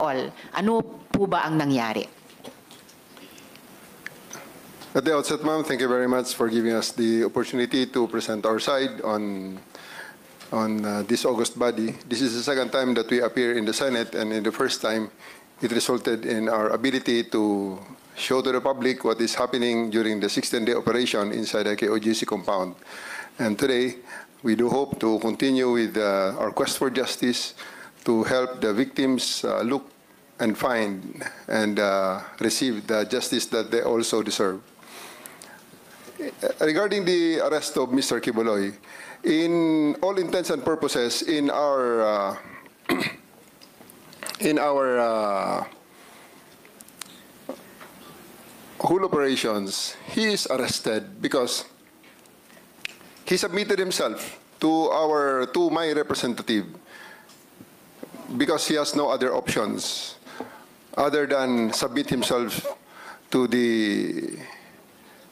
all. Ano po ba ang nangyari? At the outset, ma'am, thank you very much for giving us the opportunity to present our side on this August body. This is the second time that we appear in the Senate, and in the first time, it resulted in our ability to show to the public what is happening during the 16-day operation inside the KOJC compound. And today, we do hope to continue with our quest for justice to help the victims look and find and receive the justice that they also deserve. Regarding the arrest of Mr. Quiboloy, in all intents and purposes, in our whole operations, he is arrested because he submitted himself to my representative because he has no other options other than submit himself to the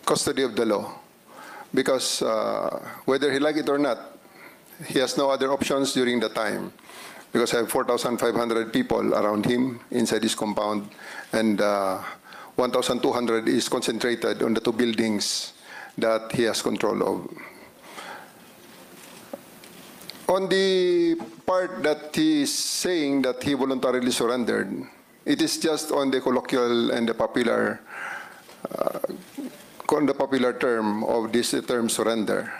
custody of the law, because whether he like it or not, he has no other options during the time, because I have 4,500 people around him inside this compound, and 1,200 is concentrated on the two buildings that he has control of. On the part that he is saying that he voluntarily surrendered, it is just on the colloquial and the popular term of this term surrender,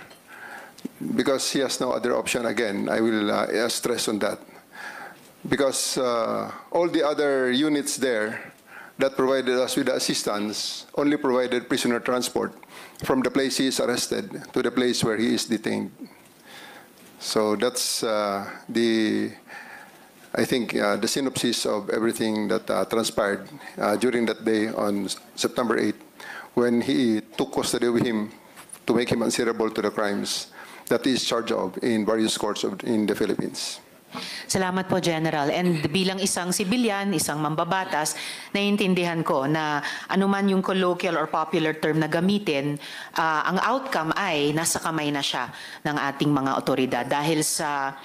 because he has no other option. Again, I will stress on that, because all the other units there that provided us with assistance only provided prisoner transport from the place he is arrested to the place where he is detained. So that's I think the synopsis of everything that transpired during that day on September 8th, when he took custody of him to make him answerable to the crimes that he is charged of in various courts in the Philippines. Salamat po, General. And bilang isang sibilyan, isang mambabatas, naiintindihan ko na anuman yung colloquial or popular term na gamitin, ang outcome ay nasa kamay na siya ng ating mga otoridad dahil sa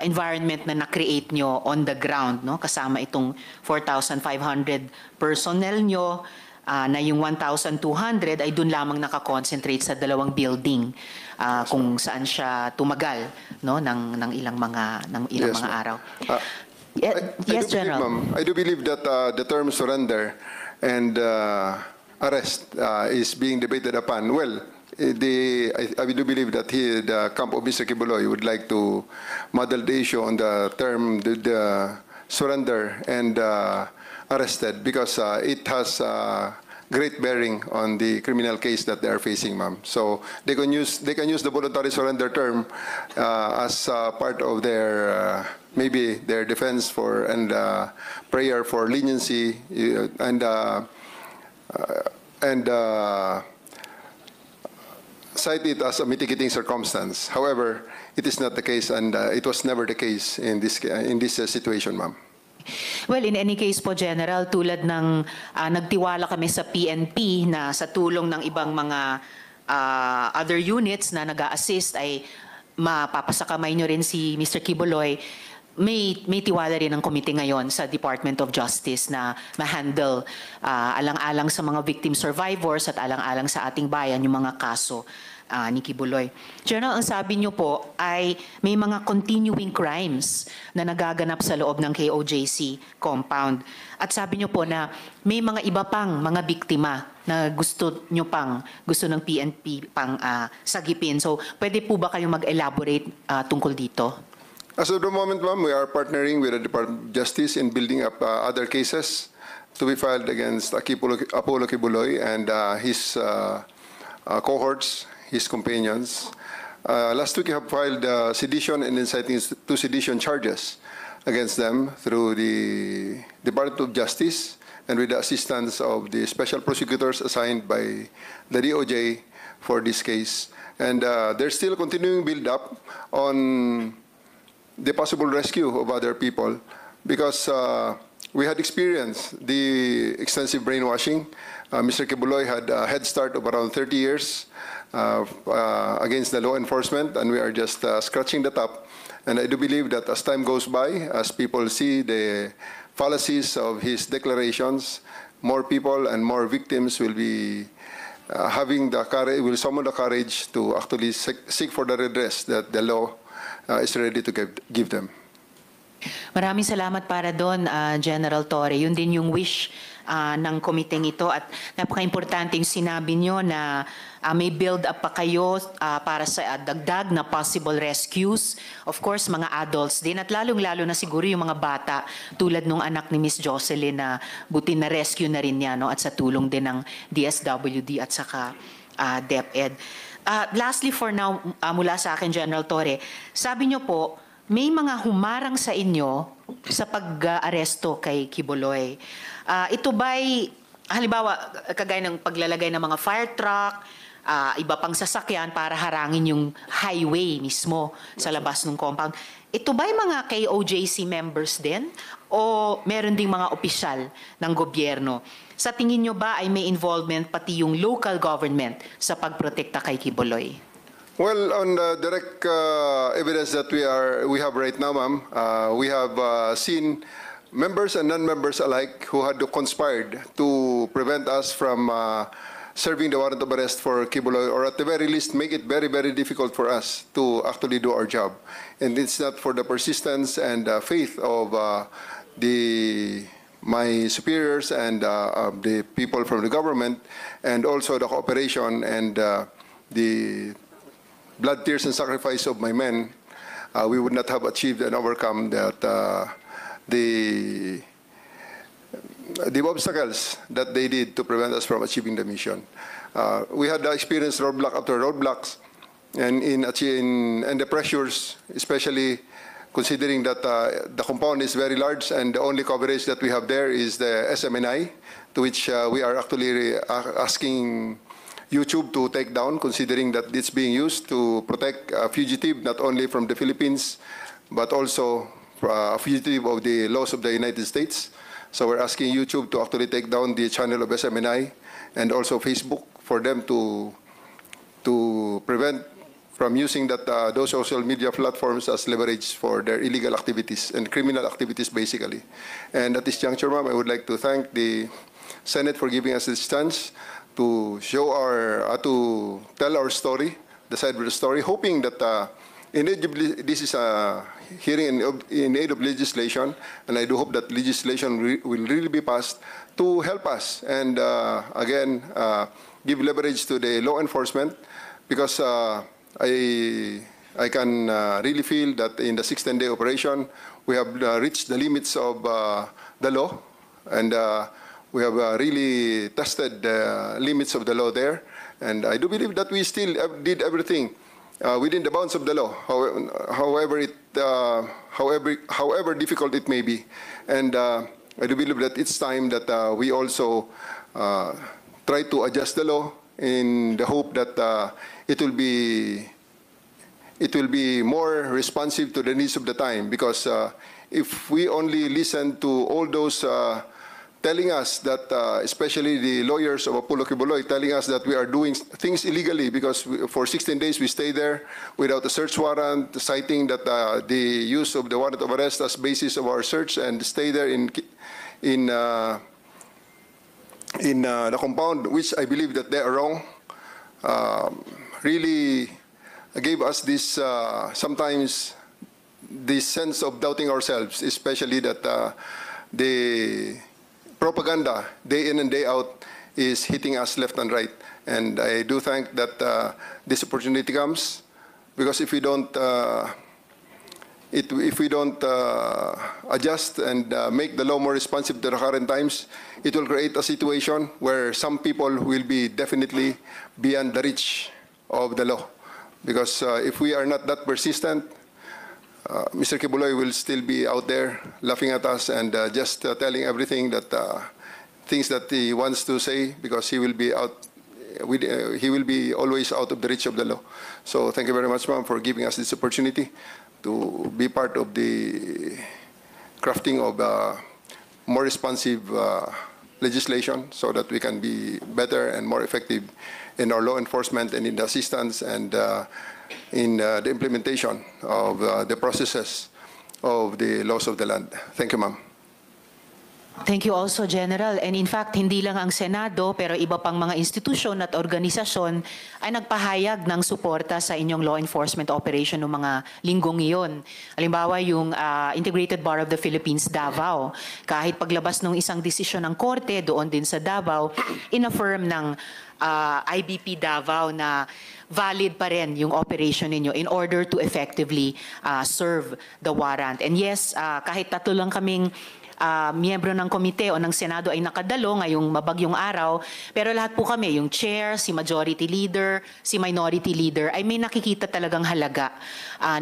environment na na-create nyo on the ground, no? Kasama itong 4,500 personnel nyo, na yung 1,200 ay dun lamang nakakonsentrate sa dalawang building kung saan siya tumagal, no, ng ilang mga araw. Yes, General. I do believe that the term surrender and arrest is being debated upon. Well, I do believe that the camp of Mr. Quiboloy would like to model the issue on the term the surrender and arrested, because it has great bearing on the criminal case that they are facing, ma'am. So they can use the voluntary surrender term as part of their maybe their defense for and prayer for leniency and cite it as a mitigating circumstance. However, it is not the case, and it was never the case in this situation, ma'am. Well, in any case po, General, tulad ng nagtiwala kami sa PNP na sa tulong ng ibang mga other units na nag-a-assist ay mapapasakamay nyo rin si Mr. Quiboloy, may tiwala rin ang komite ngayon sa Department of Justice na ma-handle alang-alang sa mga victim survivors at alang-alang sa ating bayan yung mga kaso ni Quiboloy. General, ang sabi niyo po ay may mga continuing crimes na nagaganap sa loob ng KOJC compound. At sabi niyo po na may mga iba pang mga biktima na gusto ng PNP pang sagipin. So, pwede po ba kayong mag-elaborate tungkol dito? As of the moment, ma'am, we are partnering with the Department of Justice in building up other cases to be filed against Apollo Quiboloy and his cohorts, his companions. Last week, we have filed sedition and inciting to sedition charges against them through the Department of Justice and with the assistance of the special prosecutors assigned by the DOJ for this case. And there's still continuing build-up on the possible rescue of other people, because we had experienced the extensive brainwashing. Mr. Quiboloy had a head start of around 30 years against the law enforcement, and we are just scratching the top. And I do believe that as time goes by, as people see the fallacies of his declarations, more people and more victims will be having the courage, will summon the courage to actually seek for the redress that the law is ready to give them. Maraming salamat para doon, General Torre. Yun din yung wish ng komiteng ito at napaka-importante yung sinabi nyo na may build-up pa kayo para sa dagdag na possible rescues. Of course, mga adults din at lalong-lalo na siguro yung mga bata tulad nung anak ni Miss Jocelyn na buti na rescue na rin niya, no? At sa tulong din ng DSWD at saka DepEd. Lastly for now, mula sa akin, General Torre, sabi nyo po, may mga humarang sa inyo sa pag-aresto kay Quiboloy. Ito ba'y, halimbawa, kagaya ng paglalagay ng mga fire truck, iba pang sasakyan para harangin yung highway mismo sa labas ng compound. Ito ba'y mga KOJC members din? O meron ding mga opisyal ng gobyerno? Sa tingin nyo ba ay may involvement pati yung local government sa pagprotekta kay Quiboloy? Well, on the direct evidence that we have right now, ma'am, we have seen members and non-members alike who had conspired to prevent us from serving the warrant of arrest for Quiboloy, or at the very least make it very, very difficult for us to actually do our job. And it's not for the persistence and faith of my superiors and the people from the government, and also the cooperation and the blood, tears, and sacrifice of my men, we would not have achieved and overcome that the obstacles that they did to prevent us from achieving the mission. We had experienced roadblock after roadblocks, and in the pressures, especially considering that the compound is very large and the only coverage that we have there is the SMNI, to which we are actually asking YouTube to take down, considering that it's being used to protect a fugitive not only from the Philippines, but also a fugitive of the laws of the United States. So we're asking YouTube to actually take down the channel of SMNI and also Facebook for them to prevent from using those social media platforms as leverage for their illegal activities and criminal activities, basically. And at this juncture, ma'am, I would like to thank the Senate for giving us this chance to show to tell our story, the side of the story, hoping that this is a hearing in aid of legislation, and I do hope that legislation will really be passed to help us and again give leverage to the law enforcement, because I can really feel that in the 16-day operation we have reached the limits of the law, and we have really tested the limits of the law there, and I do believe that we still did everything within the bounds of the law, however difficult it may be. And I do believe that it's time that we also try to adjust the law in the hope that it will be more responsive to the needs of the time, because if we only listen to all those telling us that, especially the lawyers of Apollo Quiboloy, telling us that we are doing things illegally because for 16 days we stay there without a search warrant, citing that the use of the warrant of arrest as basis of our search, and stay there in the compound, which I believe that they are wrong, really gave us this sometimes this sense of doubting ourselves, especially that the propaganda day in and day out is hitting us left and right. And I do think that this opportunity comes, because if we don't adjust and make the law more responsive to the current times, it will create a situation where some people will be definitely beyond the reach of the law. Because if we are not that persistent, Mr. Quiboloy will still be out there laughing at us and just telling everything that things that he wants to say, because he will be he will be always out of the reach of the law. So thank you very much, ma'am, for giving us this opportunity to be part of the crafting of more responsive legislation, so that we can be better and more effective in our law enforcement and in the assistance and the implementation of the processes of the laws of the land. Thank you, ma'am. Thank you also, General. And in fact, hindi lang ang Senado, pero iba pang mga institusyon at organisasyon ay nagpahayag ng suporta sa inyong law enforcement operation ng mga linggong iyon. Halimbawa, yung Integrated Bar of the Philippines, Davao. Kahit paglabas ng isang desisyon ng korte doon din sa Davao, inaffirm ng IBP Davao na valid pa rin yung operation ninyo in order to effectively serve the warrant. And yes, kahit tatlo lang kaming miyembro ng komite o ng Senado ay nakadalo ngayong mabagyong araw, pero lahat po kami, yung chair, si majority leader, si minority leader, ay may nakikita talagang halaga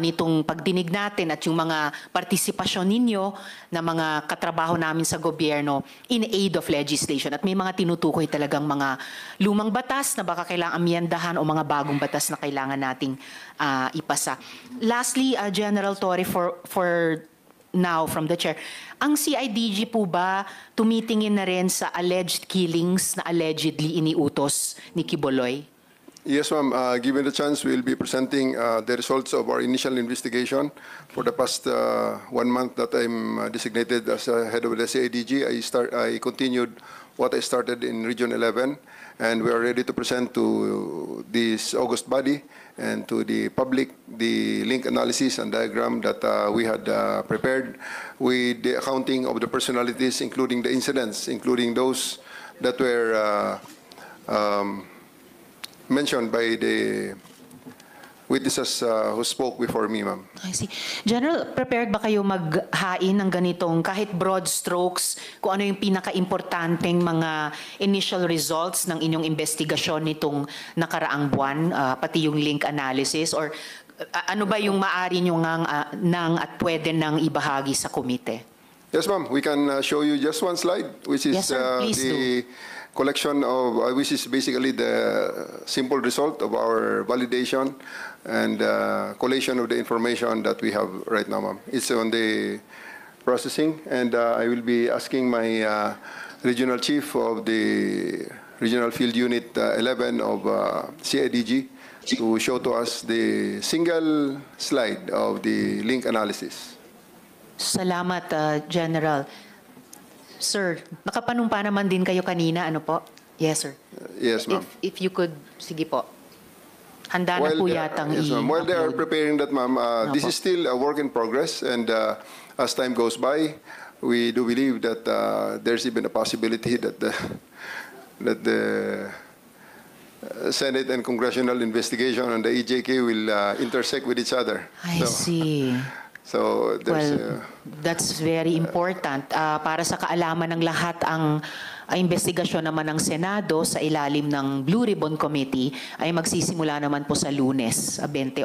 nitong pagdinig natin at yung mga partisipasyon ninyo na mga katrabaho namin sa gobyerno in aid of legislation. At may mga tinutukoy talagang mga lumang batas na baka kailangang amyendahan o mga bagong batas na kailangan nating ipasa. Lastly, General Torre, for now from the chair, ang CIDG po ba tumitingin na rin sa alleged killings na allegedly iniutos ni Quiboloy? Yes, ma'am. Given the chance, we'll be presenting the results of our initial investigation. For the past 1 month that I'm designated as head of the CIDG, I continued what I started in Region 11, and we are ready to present to this August body and to the public the link analysis and diagram that we had prepared with the accounting of the personalities, including the incidents, including those that were mentioned by the witnesses who spoke before me, ma'am. I see. General, prepared ba kayo maghain ng ganitong kahit broad strokes kung ano yung pinaka-importanteng mga initial results ng inyong investigasyon nitong nakaraang buwan, pati yung link analysis, or ano ba yung maaari nyo nang at pwede nang ibahagi sa komite? Yes, ma'am. We can show you just one slide, which is Yes, sir. Please the collection of, which is basically the simple result of our validation and collation of the information that we have right now, ma'am. It's on the processing, and I will be asking my regional chief of the Regional Field Unit 11 of CIDG to show to us the single slide of the link analysis. Salamat, General. Sir, nakapanumpa naman din kayo kanina, ano po? Yes, sir. Yes, ma'am. If you could, sige po. Handa na po yatang yes, ma'am. While they are i-upload. preparing that, ma'am, this Opo. is still a work in progress, and as time goes by, we do believe that there's even a possibility that the Senate and congressional investigation and the EJK will intersect with each other. I see. So there's Well, that's very important. Para sa kaalaman ng lahat, ang investigasyon naman ng Senado sa ilalim ng Blue Ribbon Committee ay magsisimula naman po sa Lunes, 28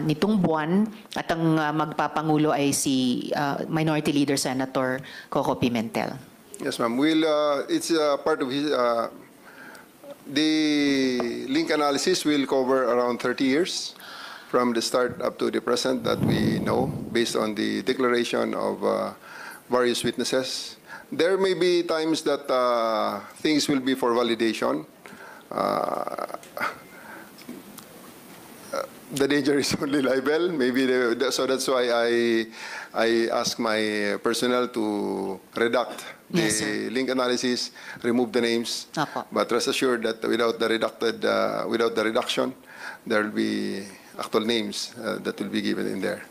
nitong buwan, at ang magpapangulo ay si Minority Leader Senator Coco Pimentel. yes, ma'am. It's part of his. The link analysis will cover around 30 years. From the start up to the present that we know, based on the declaration of various witnesses. There may be times that things will be for validation. The danger is only libel. Maybe so that's why I ask my personnel to redact the Yes, sir. link analysis, remove the names. Apo. But rest assured that without the reduction, there will be actual names that will be given in there.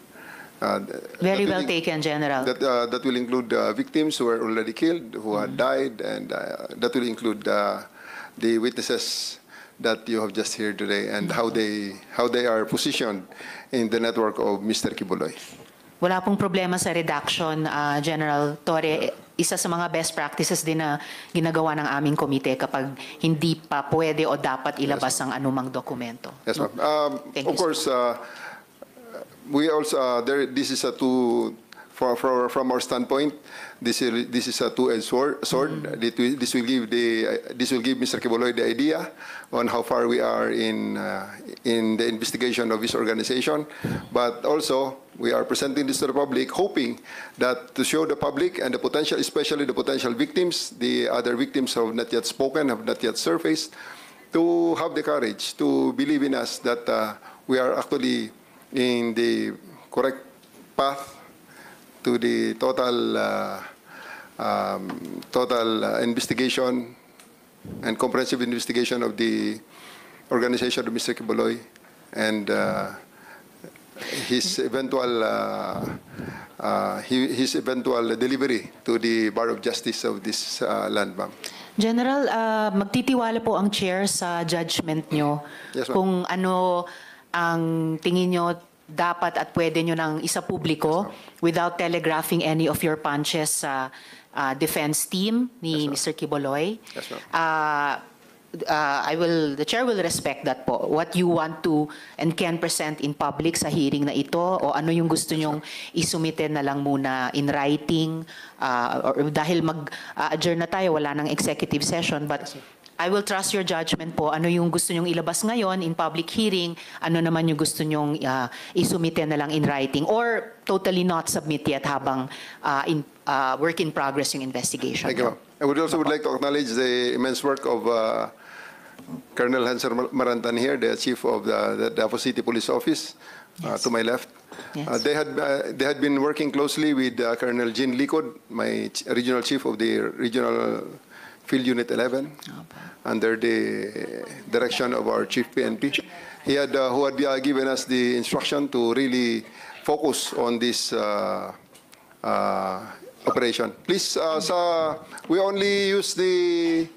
Very that well will in- taken, General. That will include victims who were already killed, who had died, and that will include the witnesses that you have just heard today and how they are positioned in the network of Mr. Quiboloy. Wala pong problema sa redaction, General Torre. Isa sa mga best practices din na ginagawa ng aming komite kapag hindi pa pwede o dapat ilabas ang anumang dokumento. Yes, ma'am. Thank Of you, course, we also this is a from our standpoint. This is a two-edged sword. This will give Mr. Quiboloy the idea on how far we are in the investigation of his organization, but also we are presenting this to the public, hoping that to show the public and the potential, especially the potential victims, the other victims who have not yet spoken, have not yet surfaced, to have the courage to believe in us that we are actually in the correct path to the total investigation and comprehensive investigation of the organization of Mr. Kibuloy and his eventual delivery to the Bar of Justice of this land, ma'am. General, magtitiwala po ang chair sa judgment nyo Yes, ma'am. kung ano ang tingin nyo dapat at pwede nyo nang isa publiko without telegraphing any of your punches sa defense team ni Mr. Kibuloy. Yes, ma'am. The chair will respect that po. What you want to and can present in public sa hearing na ito o ano yung gusto nyong isumite na lang muna in writing or dahil mag-adjourn na tayo, wala nang executive session, but I will trust your judgment po. Ano yung gusto nyong ilabas ngayon in public hearing, ano naman yung gusto nyong isumite na lang in writing or totally not submit yet habang work in progress yung investigation. Thank you, ma'am. I would like to acknowledge the immense work of Colonel Hanser Marantan here, the chief of the Davao City Police Office, Yes. to my left. Yes. They had been working closely with Colonel Jean Licod, my regional chief of the Regional Field Unit 11, under the direction of our chief PNP. He had who had given us the instruction to really focus on this operation. Please, we only use the.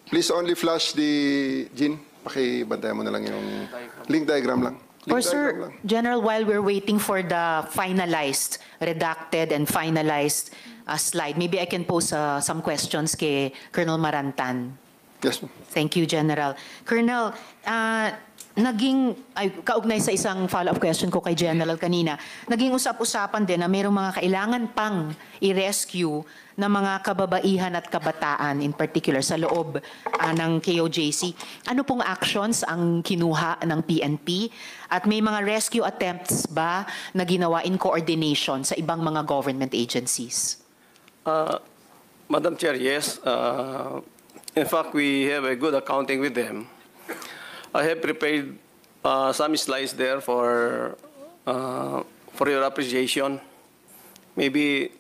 Please only flash the Jean. Pakibantayan mo na lang yung link diagram lang. Or Link diagram sir, lang. General, while we're waiting for the finalized, redacted and finalized slide, maybe I can pose some questions kay Colonel Marantan. Yes, ma'am. Thank you, General. Colonel, kaugnay sa isang follow-up question ko kay General kanina, naging usap-usapan din na mayroong mga kailangan pang i-rescue na mga kababaihan at kabataan, in particular sa loob ng KOJC. Ano pong actions ang kinuha ng PNP? At may mga rescue attempts ba na ginawa in coordination sa ibang mga government agencies? Madam Chair, yes. In fact, we have a good accounting with them. I have prepared some slides there for your appreciation. Maybe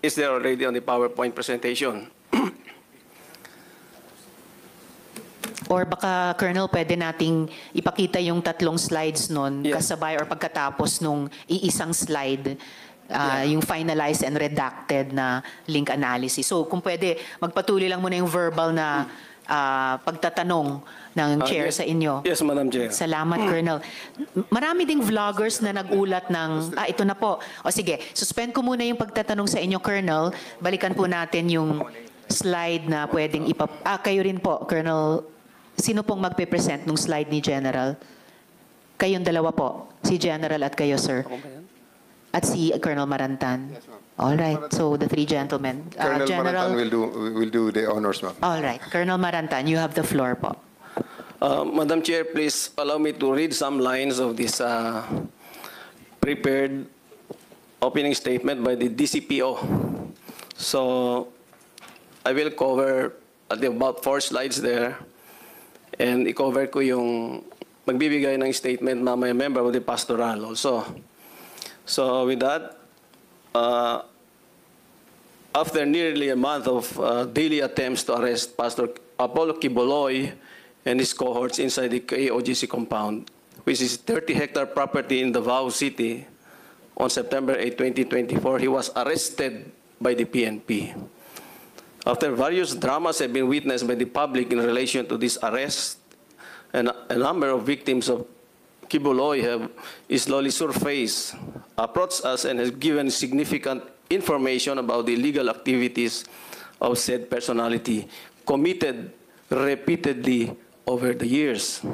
is there already on the PowerPoint presentation? Or baka, Colonel, pwede nating ipakita yung tatlong slides nun Yes. kasabay or pagkatapos nung iisang slide, yung finalized and redacted na link analysis. So kung pwede, magpatuloy lang muna yung verbal na pagtatanong ng chair Yes. sa inyo. Yes, Madam Chair. Salamat, Colonel. Marami ding vloggers na nagulat ng, ito na po. O sige, suspend ko muna yung pagtatanong sa inyo, Colonel. Balikan po natin yung slide na pwedeng kayo rin po, Colonel. Sino pong magpe-present nung slide ni General? Kayong dalawa po. Si General at kayo, sir. At si Colonel Marantan. All right. So the three gentlemen. Colonel General. Marantan will do the honors, ma'am. All right. Colonel Marantan, you have the floor po. Madam Chair, please allow me to read some lines of this prepared opening statement by the DCPO. So I will cover about 4 slides there and i-cover ko yung magbibigay ng statement mamaya member of the pastoral also. So with that, after nearly a month of daily attempts to arrest Pastor Apollo Kibuloy and his cohorts inside the KOGC compound, which is 30-hectare property in Davao City, on September 8, 2024, he was arrested by the PNP. After various dramas have been witnessed by the public in relation to this arrest, and a number of victims of Kibuloy have slowly surfaced, approached us, and has given significant information about the illegal activities of said personality committed repeatedly over the years.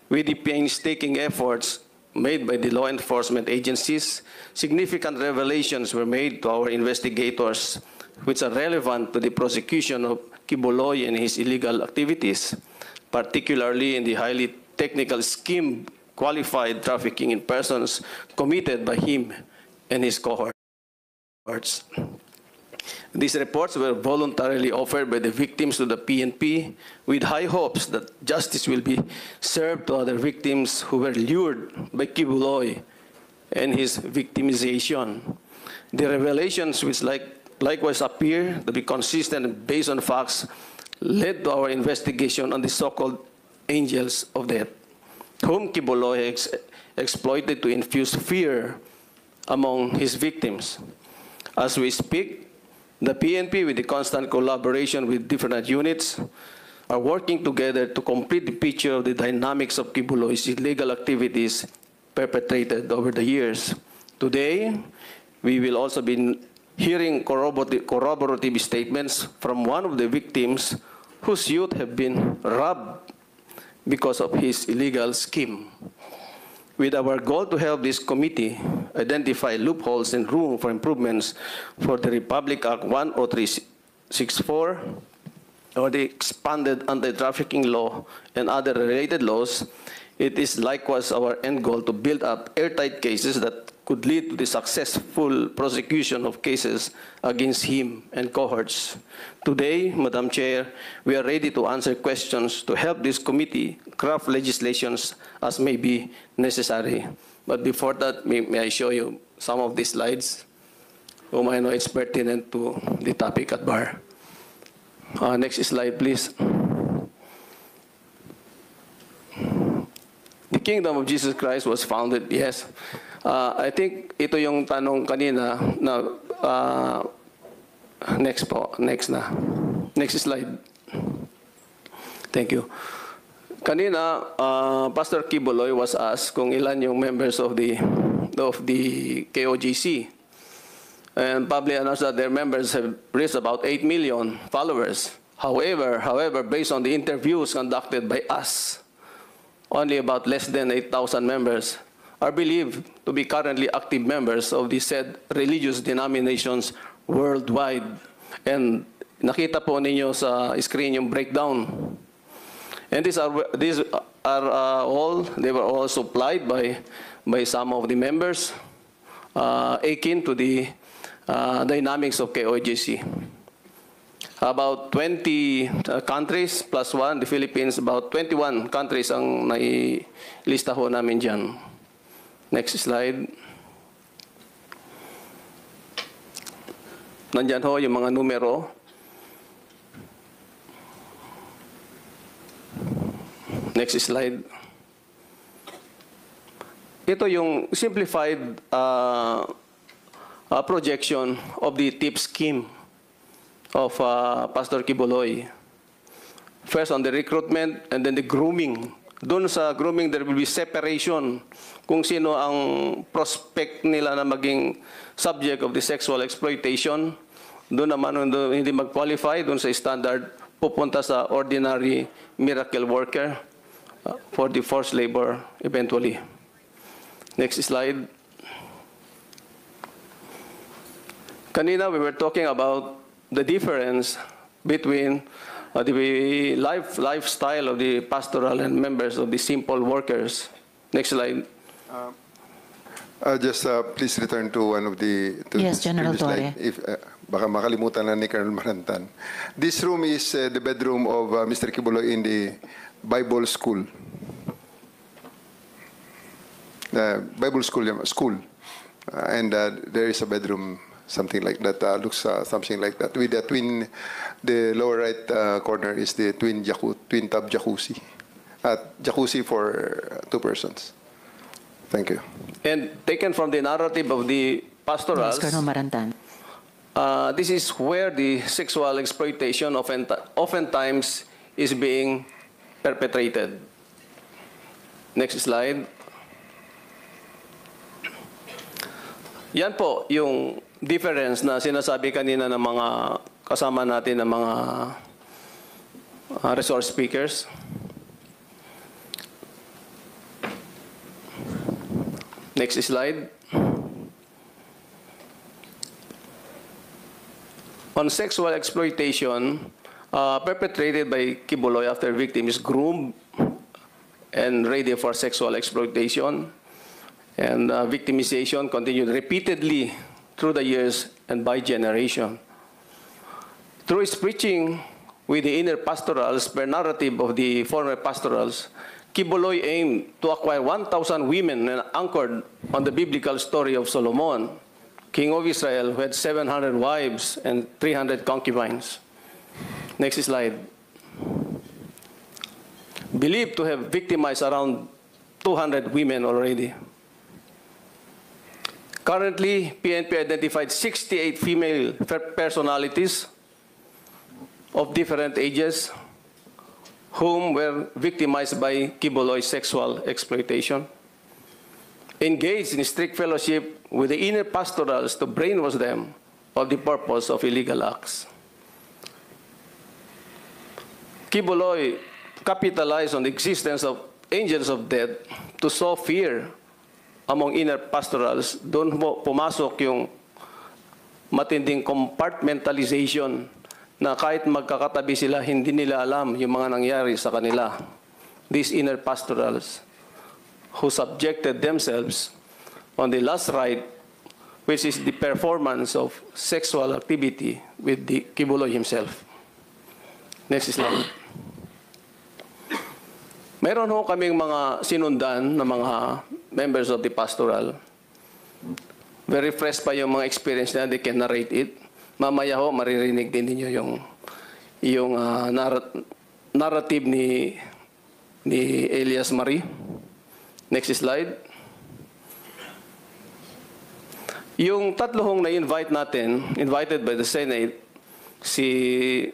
With the painstaking efforts made by the law enforcement agencies, significant revelations were made to our investigators which are relevant to the prosecution of Kibuloy and his illegal activities, particularly in the highly technical scheme qualified trafficking in persons committed by him and his cohorts. These reports were voluntarily offered by the victims to the PNP with high hopes that justice will be served to other victims who were lured by Kibuloy and his victimization. The revelations, which likewise appear to be consistent and based on facts, led to our investigation on the so-called angels of death, whom Kibuloy exploited to infuse fear among his victims. As we speak, the PNP, with the constant collaboration with different units, are working together to complete the picture of the dynamics of Kibuloy's illegal activities perpetrated over the years. Today, we will also be hearing corroborative statements from one of the victims whose youth have been robbed because of his illegal scheme. With our goal to help this committee identify loopholes and room for improvements for the Republic Act 10364 or the expanded anti-trafficking law and other related laws, it is likewise our end goal to build up airtight cases that could lead to the successful prosecution of cases against him and cohorts. Today, Madam Chair, we are ready to answer questions to help this committee craft legislations as may be necessary. But before that, may I show you some of these slides, whom I know it's pertinent to the topic at bar. Next slide, please. The Kingdom of Jesus Christ was founded, yes. I think ito yung tanong kanina na next po, next na. Next slide. Thank you. Kanina, Pastor Kibuloy was asked kung ilan yung members of the KOJC. And publicly announced that their members have reached about 8 million followers. However, based on the interviews conducted by us, only about less than 8,000 members are believed to be currently active members of the said religious denominations worldwide. And nakita po ninyo sa screen yung breakdown. And these are all, they were all supplied by some of the members akin to the dynamics of KOJC. About 20 countries plus one, the Philippines, about 21 countries ang nailista ho namin dyan. Next slide. Nandyan ho yung mga numero. Next slide. Ito yung simplified projection of the tip scheme of Pastor Kibuloy. First on the recruitment and then the grooming. Doon sa grooming, there will be separation kung sino ang prospect nila na maging subject of the sexual exploitation. Doon naman hindi mag-qualify, doon sa standard, pupunta sa ordinary miracle worker for the forced labor eventually. Next slide. Kanina we were talking about the difference between the lifestyle of the pastoral and members of the simple workers. Next slide. Just please return to one of the... Yes, General previous slide. Torre. If, baka makalimutan na ni Colonel Marantan. This room is the bedroom of Mr. Kibuloy in the Bible school. Bible school. And there is a bedroom, something like that, looks something like that. With the twin, the lower right corner is the twin tub jacuzzi. Jacuzzi for 2 persons. Thank you. And taken from the narrative of the pastorals, Yes, Colonel Marantan. this is where the sexual exploitation oftentimes is being perpetrated. Next slide. Yan po yung difference na sinasabi kanina ng mga kasama natin ng mga resource speakers. Next slide. On sexual exploitation perpetrated by Kibuloy after victim is groomed and ready for sexual exploitation, and victimization continued repeatedly through the years and by generation. Through his preaching with the inner pastorals per narrative of the former pastorals, Kibuloy aimed to acquire 1,000 women and anchored on the biblical story of Solomon, king of Israel, who had 700 wives and 300 concubines. Next slide. Believed to have victimized around 200 women already. Currently, PNP identified 68 female personalities of different ages whom were victimized by Kibuloy's sexual exploitation, engaged in strict fellowship with the inner pastorals to brainwash them of the purpose of illegal acts. Kibuloy capitalized on the existence of angels of death to sow fear among inner pastorals. Doon pumasok yung matinding compartmentalization na kahit magkakatabi sila, hindi nila alam yung mga nangyari sa kanila. These inner pastorals who subjected themselves on the last rite, which is the performance of sexual activity with the Kibuloy himself. Next slide. Meron ho kaming mga sinundan na mga members of the pastoral. Very fresh pa yung mga experience na they can narrate it. Mamaya ho, maririnig din ninyo yung narrative ni Elias Marie. Next slide. Yung tatlo hong na-invite natin, invited by the Senate, si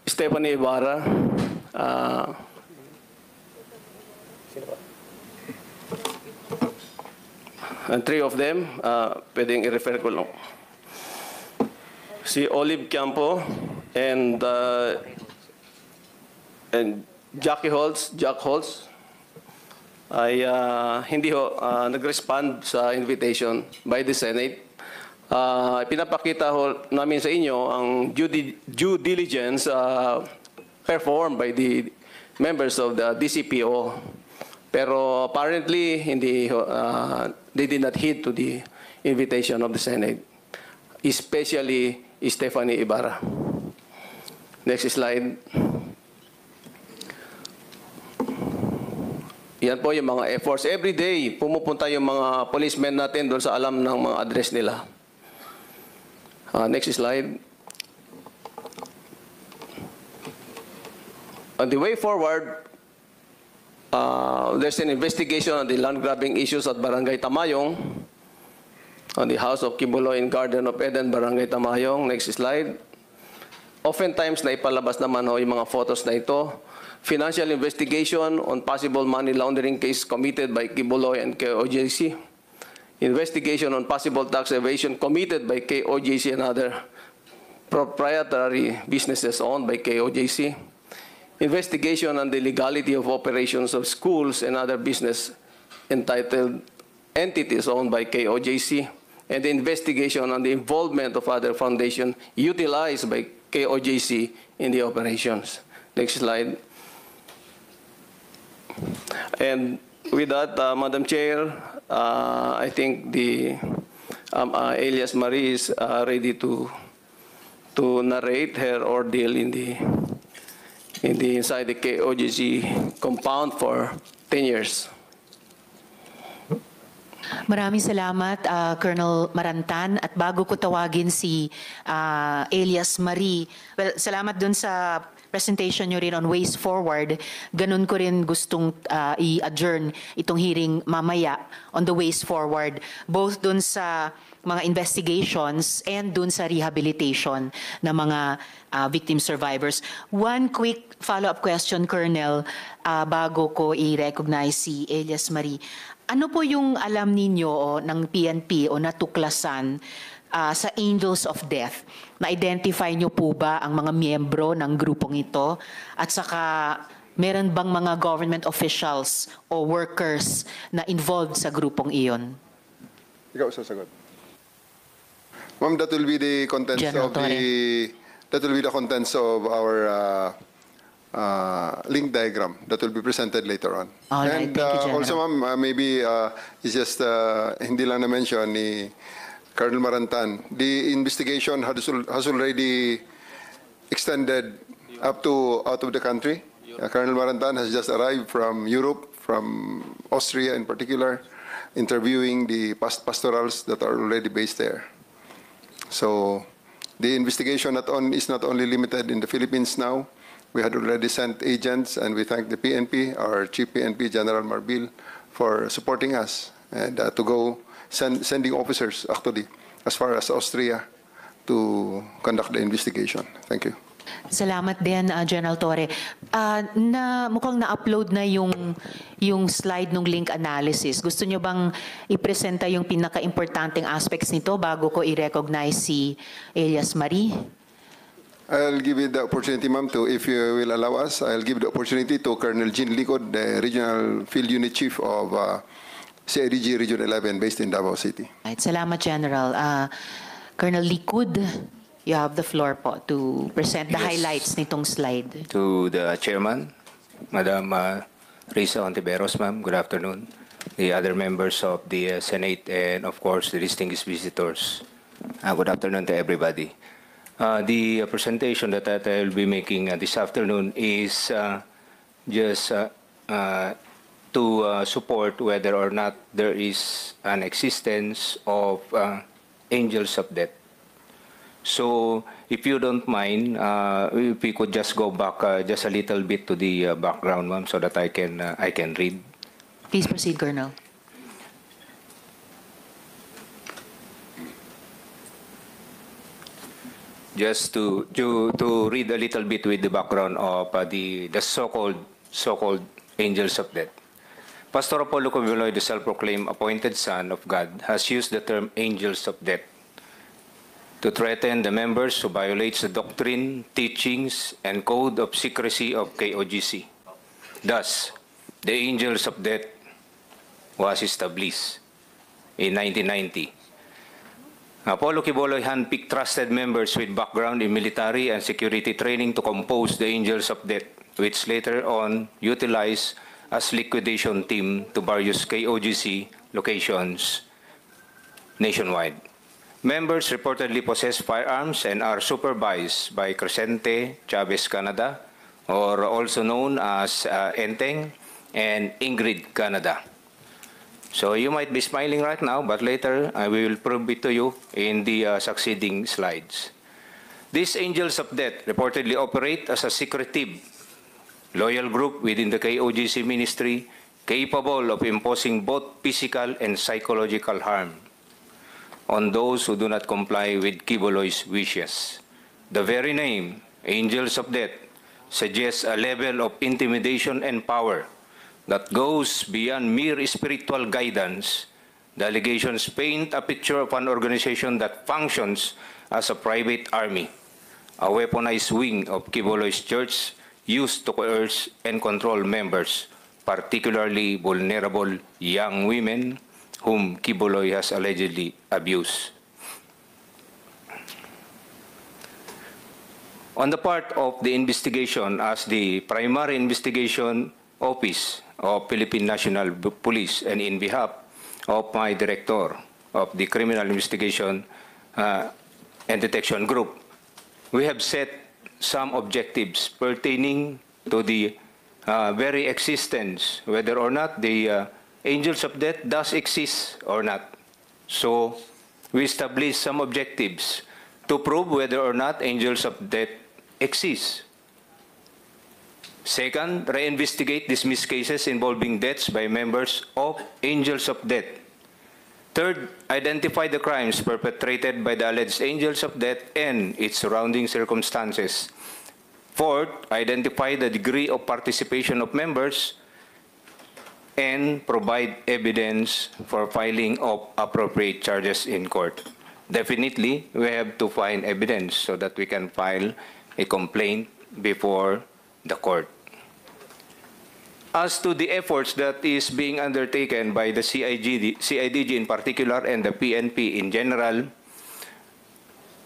Stephanie Ibarra, and three of them, pwedeng i-refer ko lang. Si Olive Campo and Jack Holtz, ay hindi ho nag-respond sa invitation by the Senate. Pinapakita ho namin sa inyo ang due diligence performed by the members of the DCPO. Pero apparently, they did not heed to the invitation of the Senate, especially Stephanie Ibarra. Next slide. Yan po yung mga efforts. Every day, pumupunta yung mga policemen natin doon sa alam ng mga address nila. Next slide. On the way forward, there's an investigation on the land grabbing issues at Barangay Tamayong, on the house of Kibuloy in Garden of Eden, Barangay Tamayong. Next slide. Oftentimes, naipalabas naman ho yung mga photos na ito. Financial investigation on possible money laundering case committed by Kibuloy and KOJC. Investigation on possible tax evasion committed by KOJC and other proprietary businesses owned by KOJC. Investigation on the legality of operations of schools and other business entitled entities owned by KOJC, and the investigation on the involvement of other foundations utilized by KOJC in the operations. Next slide. And with that, Madam Chair, I think the Elias Marie is ready to narrate her ordeal inside the KOJC compound for 10 years. Maraming salamat, Colonel Marantan. At bago ko tawagin si Elias Marie, well, salamat dun sa presentation nyo rin on ways forward. Ganun ko rin gustong i-adjourn itong hearing mamaya on the ways forward, both dun sa mga investigations and dun sa rehabilitation ng mga victim survivors. One quick follow-up question, Colonel, bago ko i-recognize si Elias Marie. Ano po yung alam ninyo ng PNP o natuklasan sa Angels of Death? Na-identify nyo po ba ang mga miyembro ng grupong ito? At saka, meron bang mga government officials o workers na involved sa grupong iyon? Ikaw sasagot. Ma'am, that will be the contents General of our link diagram that will be presented later on. All right, And thank you, General. also, ma'am, maybe it's just hindi lang na-mention ni Colonel Marantan. The investigation has already extended up to out of the country. Colonel Marantan has just arrived from Europe, from Austria in particular, interviewing the pastorals that are already based there. So the investigation is not only limited in the Philippines now. We had already sent agents, and we thank the PNP, our Chief PNP, General Marbil, for supporting us and to go sending officers actually as far as Austria to conduct the investigation. Thank you. Salamat din, General Torre. Mukhang na-upload na yung slide ng link analysis. Gusto nyo bang ipresenta yung pinaka-importanting aspects nito bago ko i-recognize si Elias Marie? I'll give you the opportunity, ma'am, if you will allow us, I'll give the opportunity to Colonel Jean Licod, the Regional Field Unit Chief of CIDG Region 11 based in Davao City. Right, salamat, General. Colonel Likud, you have the floor po to present the Yes. highlights nitong slide. To the chairman, Madam Risa Ontiveros, ma'am, good afternoon. The other members of the Senate and, of course, the distinguished visitors. Good afternoon to everybody. The presentation that I will be making this afternoon is just to support whether or not there is an existence of angels of death. So, if you don't mind, if we could just go back just a little bit to the background, ma'am, so that I can read. Please proceed, Colonel. Just to read a little bit with the background of the so-called angels of death. Pastor Apollo Kibuloy, the self-proclaimed appointed son of God, has used the term angels of death to threaten the members who violates the doctrine, teachings, and code of secrecy of KOGC. Thus, the angels of death was established in 1990. Apollo Kibuloy handpicked trusted members with background in military and security training to compose the angels of death, which later on utilized as liquidation team to various KOGC locations nationwide. Members reportedly possess firearms and are supervised by Crescente Chavez Canada, or also known as Enteng, and Ingrid Canada. So you might be smiling right now, but later I will prove it to you in the succeeding slides. These angels of death reportedly operate as a secretive, loyal group within the KOGC ministry, capable of imposing both physical and psychological harm on those who do not comply with Kibuloy's wishes. The very name, angels of death, suggests a level of intimidation and power that goes beyond mere spiritual guidance. The allegations paint a picture of an organization that functions as a private army, a weaponized wing of Kibuloy's church used to coerce and control members, particularly vulnerable young women whom Kibuloy has allegedly abused. On the part of the investigation, as the primary investigation office of Philippine National Police and in behalf of my director of the Criminal Investigation and Detection Group, we have set some objectives pertaining to the very existence, whether or not the angels of death does exist or not. So we established some objectives to prove whether or not angels of death exist. Second, reinvestigate dismissed cases involving deaths by members of angels of death. Third, identify the crimes perpetrated by the alleged angels of death and its surrounding circumstances. Fourth, identify the degree of participation of members and provide evidence for filing of appropriate charges in court. Definitely, we have to find evidence so that we can file a complaint before the court. As to the efforts that is being undertaken by the CIDG in particular and the PNP in general,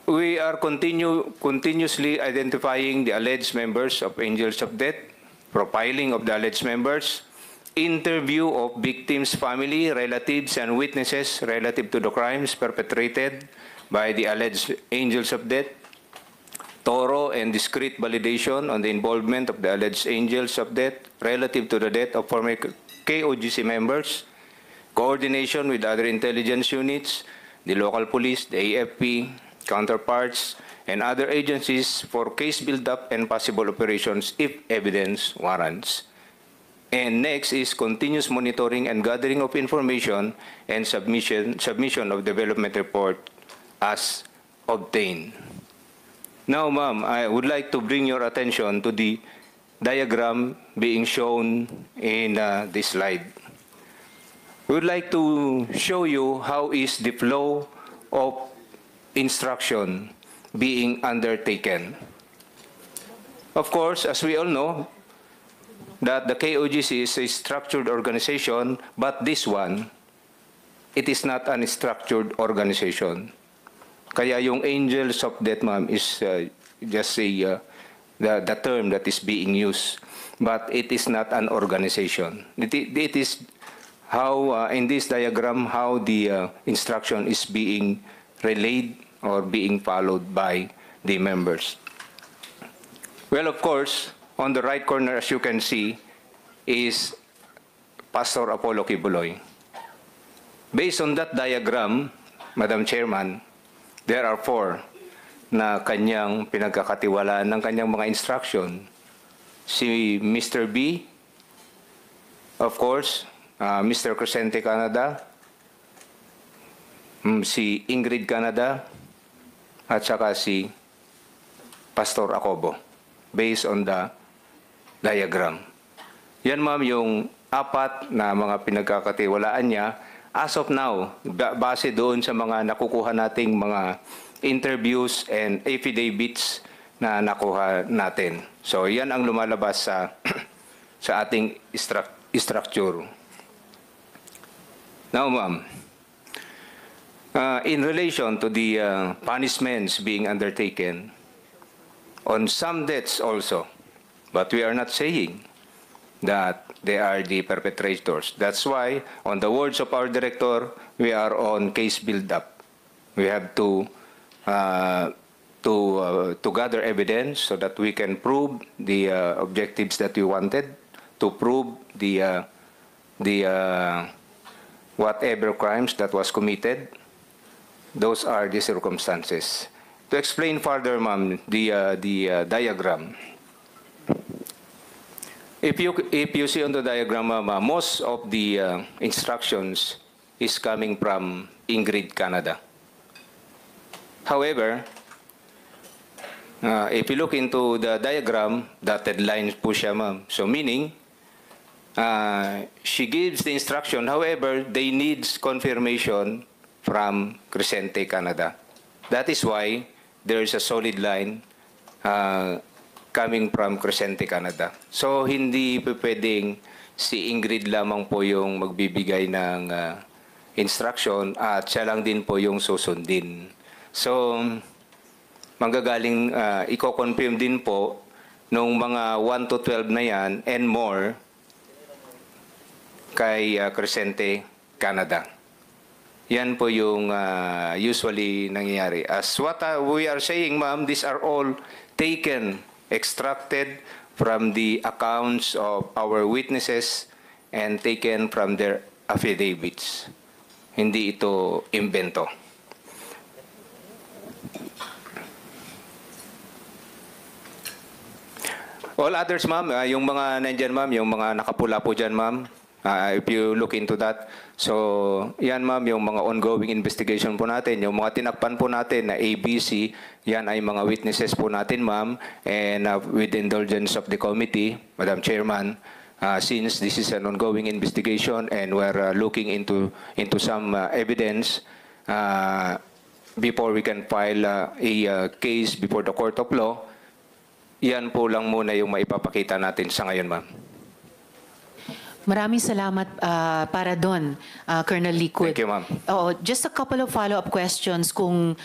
we are continuously identifying the alleged members of angels of death, profiling of the alleged members, interview of victims' family, relatives, and witnesses relative to the crimes perpetrated by the alleged angels of death, thorough and discreet validation on the involvement of the alleged angels of death relative to the death of former KOGC members, coordination with other intelligence units, the local police, the AFP, counterparts, and other agencies for case build-up and possible operations if evidence warrants. And next is continuous monitoring and gathering of information and submission of development report as obtained. Now, ma'am, I would like to bring your attention to the diagram being shown in this slide. We would like to show you how is the flow of instruction being undertaken. Of course, as we all know, that the KOGC is a structured organization, but this one, it is not a structured organization. Kaya yung angels of death, ma'am, is just the term that is being used, but it is not an organization. It is how, in this diagram, how the instruction is being relayed or being followed by the members. Well, of course, on the right corner, as you can see, is Pastor Apollo Kibuloy. Based on that diagram, Madam Chairman, there are 4 na kanyang pinagkakatiwalaan ng kanyang mga instruction. Si Mr. B, of course, Mr. Crescente Canada, si Ingrid Canada, at saka si Pastor Acobo, based on the diagram. Yan, ma'am, yung 4 na mga pinagkakatiwalaan niya as of now, base doon sa mga nakukuha nating mga interviews and affidavits na nakuha natin. So, yan ang lumalabas sa sa ating structure. Now, ma'am, in relation to the punishments being undertaken on some deaths also, but we are not saying that they are the perpetrators. That's why, on the words of our director, we are on case build-up. We have to gather evidence so that we can prove the objectives that we wanted, to prove the whatever crimes that was committed. Those are the circumstances. To explain further, ma'am, the diagram. If you see on the diagram, ma'am, most of the instructions is coming from Ingrid Canada. However, if you look into the diagram, dotted lines po siya, ma'am. So meaning, she gives the instruction, however, they need confirmation from Crescente Canada. That is why there is a solid line coming from Crescente Canada. So hindi pwedeng si Ingrid lamang po yung magbibigay ng instruction at siya lang din po yung susundin. So manggagaling, i-confirm din po nung mga 1 to 12 na yan and more kay Crescente Canada. Yan po yung usually nangyayari. As what we are saying, ma'am, these are all taken, extracted from the accounts of our witnesses and taken from their affidavits. Hindi ito invento. All others, ma'am, yung mga nandyan, ma'am, yung mga nakapula po dyan, ma'am, if you look into that. So, yan, ma'am, yung mga ongoing investigation po natin, yung mga tinakpan po natin na ABC, yan ay mga witnesses po natin, ma'am, and with the indulgence of the committee, Madam Chairman, since this is an ongoing investigation and we're looking into some evidence before we can file a case before the court of law, yan po lang muna yung maipapakita natin sa ngayon, ma'am. Maraming salamat para doon, Colonel Liquid. Thank you, ma'am. Just a couple of follow-up questions kung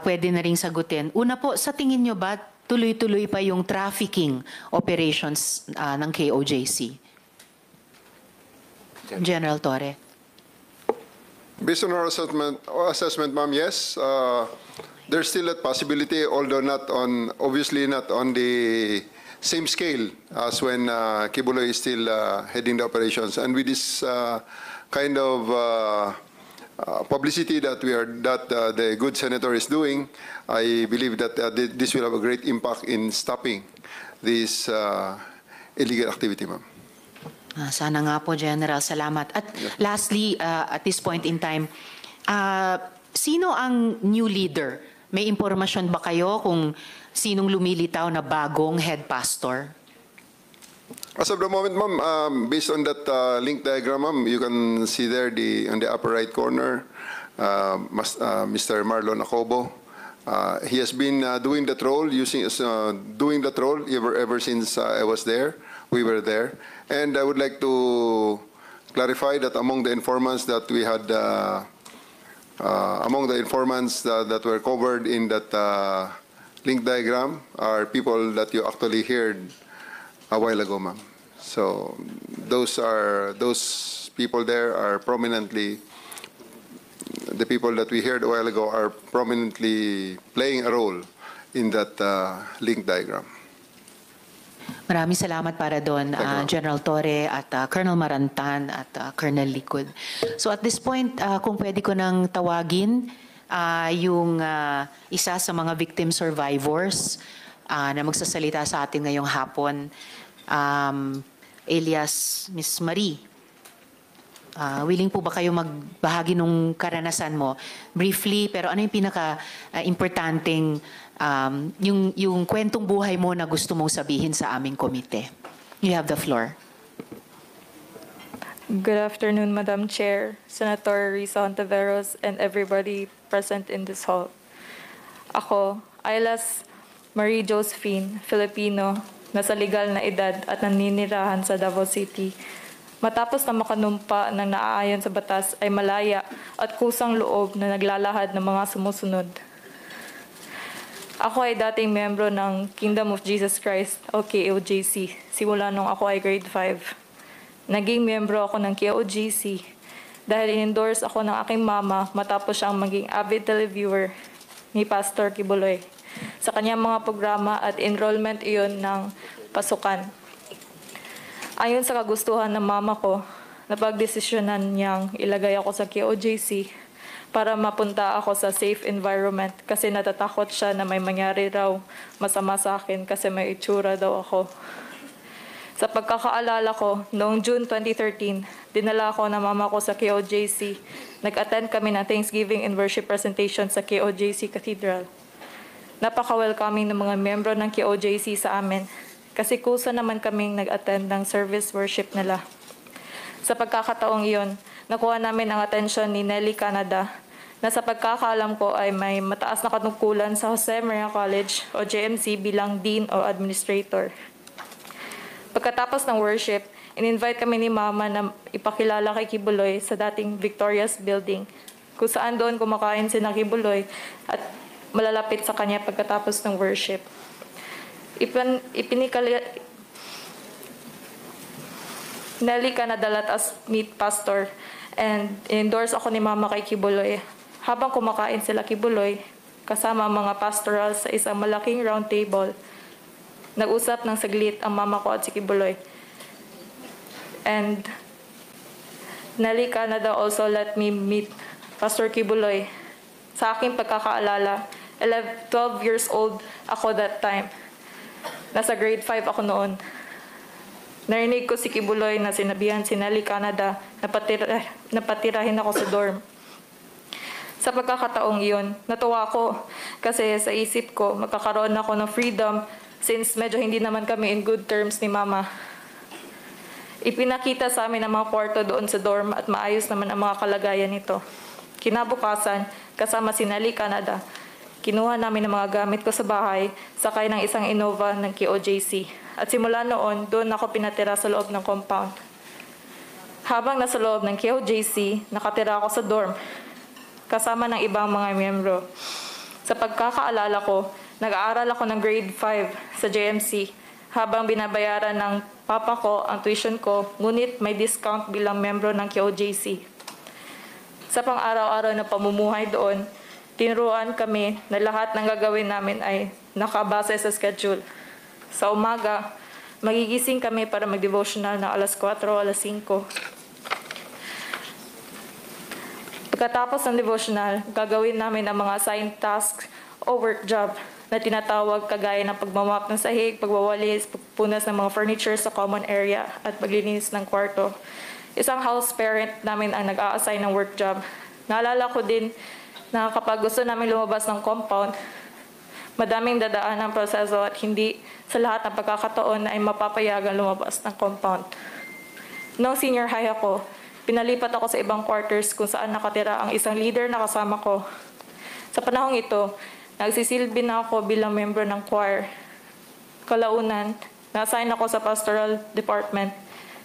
pwede na ring sagutin. Una po, sa tingin nyo ba tuloy-tuloy pa yung trafficking operations ng KOJC? General Torre. Based on our assessment, ma'am, yes, there's still that possibility, although obviously not on the same scale as when Kibuloy is still heading the operations. And with this kind of publicity that the good senator is doing, I believe that this will have a great impact in stopping this illegal activity, ma'am. Sana nga po, General. Salamat. At lastly, at this point in time, sino ang new leader? May impormasyon ba kayo kung sinong lumilitaw na bagong head pastor? As of the moment, ma'am, based on that link diagram, ma'am, you can see there on the upper right corner, Mr. Marlon Acobo. He has been doing that role, ever since I was there. We were there. And I would like to clarify that among the informants that we had, that were covered in that link diagram are people that you actually heard a while ago, ma'am. So those people there are prominently, the people that we heard a while ago are prominently playing a role in that link diagram. Maraming salamat para doon, General Torre at Colonel Marantan at Colonel Likud. So at this point, kung pwede ko nang tawagin yung isa sa mga victim survivors na magsasalita sa atin ngayong hapon, alias Miss Marie. Willing po ba kayo magbahagi ng karanasan mo? Briefly, pero ano yung pinaka-importanting yung kwentong buhay mo na gusto mong sabihin sa aming komite? You have the floor. Good afternoon, Madam Chair, Senator Risa Hontiveros, and everybody present in this hall. Ako, alias Marie Josephine, Filipino, nasa legal na edad at naninirahan sa Davao City. Matapos na makanumpa ng naaayon sa batas ay malaya at kusang loob na naglalahad ng mga sumusunod. Ako ay dating miyembro ng Kingdom of Jesus Christ o KOJC simula nung ako ay grade 5. Naging miyembro ako ng KOJC dahil in-endorse ako ng aking mama matapos siyang maging avid televiewer ni Pastor Kibuloy sa kanyang mga programa at enrollment iyon ng pasukan. Ayon sa kagustuhan ng mama ko, napagdesisyonan niyang ilagay ako sa KOJC para mapunta ako sa safe environment kasi natatakot siya na may mangyari raw masama sa akin kasi may itsura daw ako. Sa pagkakaalala ko, noong June 2013, dinala ako ng mama ko sa KOJC. Nag-attend kami ng Thanksgiving and worship presentation sa KOJC Cathedral. Napaka-welcoming ng mga miyembro ng KOJC sa amin kasi kusa naman kaming nag-attend ng service worship nila. Sa pagkakataong iyon, nakuha namin ang atensyon ni Nelly Canada na sa pagkakaalam ko ay may mataas na katungkulan sa Jose Maria College o JMC bilang Dean o Administrator. Pagkatapos ng worship, in-invite kami ni Mama na ipakilala kay Kibuloy sa dating Victoria's Building, kung saan doon kumakain si Kibuloy at malalapit sa kanya pagkatapos ng worship. Nelly Canada let us meet Pastor and endorse ako ni Mama kay Kibuloy. Habang kumakain sila Kibuloy, kasama ang mga pastorals sa isang malaking round table, nag-usap ng saglit ang mama ko at si Kibuloy. And Nelly Canada also let me meet Pastor Kibuloy. Sa aking pagkakaalala, 12 years old ako that time. Nasa grade 5 ako noon. Narinig ko si Kibuloy na sinabihan si Nelly Canada na patirahin ako sa dorm. Sa pagkakataong iyon, natuwa ako kasi sa isip ko magkakaroon ako ng freedom since medyo hindi naman kami in good terms ni Mama. Ipinakita sa amin ang mga kwarto doon sa dorm at maayos naman ang mga kalagayan nito. Kinabukasan, kasama si Nelly Canada, kinuha namin ang mga gamit ko sa bahay, sakay ng isang Innova ng KOJC. At simula noon, doon ako pinatira sa loob ng compound. Habang nasa loob ng KOJC, nakatira ako sa dorm, kasama ng ibang mga miyembro. Sa pagkakaalala ko, nag-aaral ako ng grade 5 sa JMC habang binabayaran ng papa ko ang tuition ko, ngunit may discount bilang membro ng KOJC. Sa pang-araw-araw na pamumuhay doon, tinuruan kami na lahat ng gagawin namin ay nakabase sa schedule. Sa umaga, magigising kami para mag-devotional na alas 4 o alas 5. Pagkatapos ng devotional, gagawin namin ang mga assigned tasks o work job na tinatawag kagaya ng pagmamap ng sahig, pagwawalis, pagpunas ng mga furniture sa common area, at paglilinis ng kwarto. Isang house parent namin ang nag-a-assign ng work job. Naalala ko din na kapag gusto namin lumabas ng compound, madaming dadaan ang proseso at hindi sa lahat ng pagkakataon ay mapapayagan lumabas ng compound. Noong senior high ako, pinalipat ako sa ibang quarters kung saan nakatira ang isang leader na kasama ko. Sa panahong ito, nagsisilbi na ako bilang member ng choir. Kalaunan, na-assign ako sa pastoral department.